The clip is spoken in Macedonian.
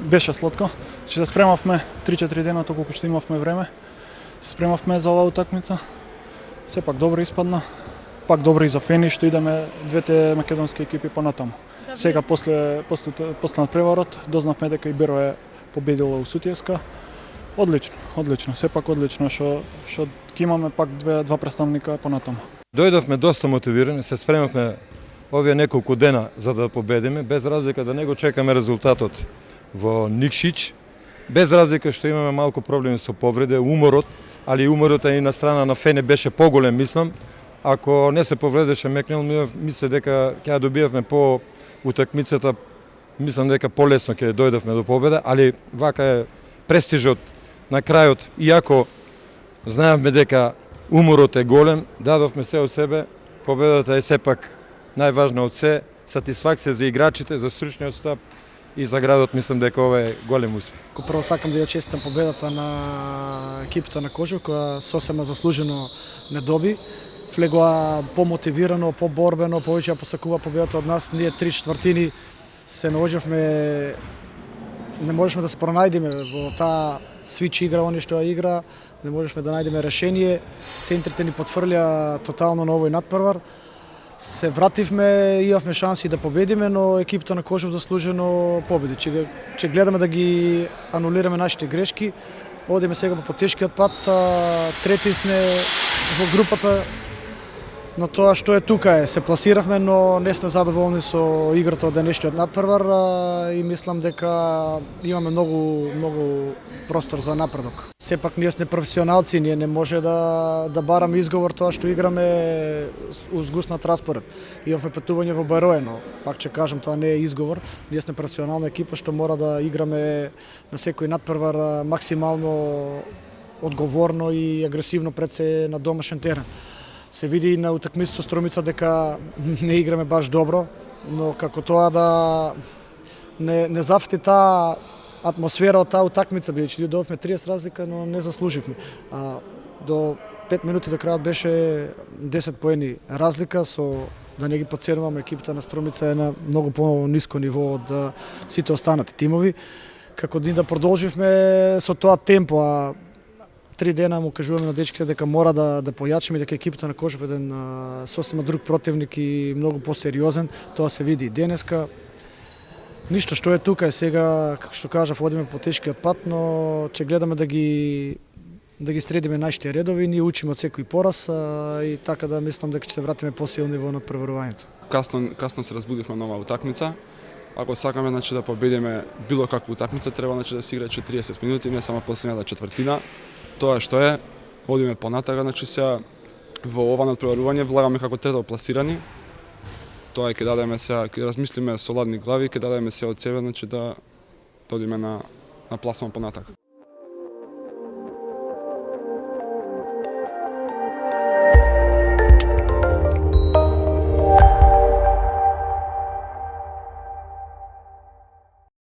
беше сладко. Се спремавме 3-4 дена колку што имавме време. Се спремавме за оваа утакмица. Сепак добро испадна. Пак добро и за фени што идеме двете македонски екипи понатаму. Сега после надпреварот дознавме дека и Беро е победила у Сутјеска. Одлично, сепак одлично што ќе имаме пак два представника понатаму. Дојдовме доста мотивирани, се спремавме овие неколку дена за да победиме, без разлика да не го чекаме резултатот во Никшич, без разлика што имаме малку проблеми со повреде, уморот, али уморот и на страна на Фене беше поголем, мислам. Ако не се повредеше Мекнел, мисля дека ќе добиевме по утакмицата, мислам дека полесно ќе дојдовме до победа, али вака е престижот на крајот, иако знаевме дека уморот е голем, дадовме се од себе, победата е сепак најважна од се, сатисфакција за играчите, за стручниот штаб и за градот, мислам дека ова е голем успех. Прво сакам да ја честитам победата на екипата на Кожук, која сосема заслужено не доби. Влегоа помотивирано, поборбено, повеќе ја посакува победата од нас. Ние 3/4 се наоѓавме, не можешме да се пронајдеме во таа свич игра, они што ја игра, не можешме да најдеме решение. Центрите ни потврља тотално на овој надпревар. Се вративме, имавме шанси да победиме, но екипата на Кожук заслужено победи. Че гледаме да ги анулираме нашите грешки. Одиме сега по потешкиот пат, трети сме во групата. На тоа што е тука се пласиравме, но не сме задоволни со играта од денешниот надпревар и мислам дека имаме многу простор за напредок. Сепак ние сме професионалци, ние не може да бараме изговор тоа што играме узгуснат распоред. Имавме патување во Барое, но пак ќе кажам, тоа не е изговор. Ние сме професионална екипа што мора да играме на секој надпревар максимално одговорно и агресивно пред се на домашен терен. Се види на утакмицата со Струмица дека не играме баш добро, но како тоа да не зафти таа атмосфера од таа утакмица, бидејќи добивме 30 разлика, но не заслуживме. До 5 минути до крајот беше 10 поени разлика, со да не ги подценуваме, екипата на Струмица е на многу по-ниско ниво од сите останати тимови. Како да продолживме со тоа темпо, 3 дена му кажуваме на дечките дека мора да појачиме, дека екипата на Кожук е еден сосема друг противник и многу посериозен. Тоа се види и денеска. Ништо што е тука сега, како што кажав, одиме по тешкиот пат, но ќе гледаме да ги средиме нашите редови, ние учиме од секој пораз и така да мислам дека ќе се вратиме посилни во надпреварувањето. Касно се разбудивме на оваа утакмица. Ако сакаме да победиме било каква утакмица, треба да се игра 40 минути, не само последната четвртина. Тоа што е, одиме понатага, сега во ова надпреварување влагаме како трето пласирани. Тоа ќе дадеме сега, ќе размислиме со ладни глави, ќе дадеме се од себе, да одиме на пласман понатак.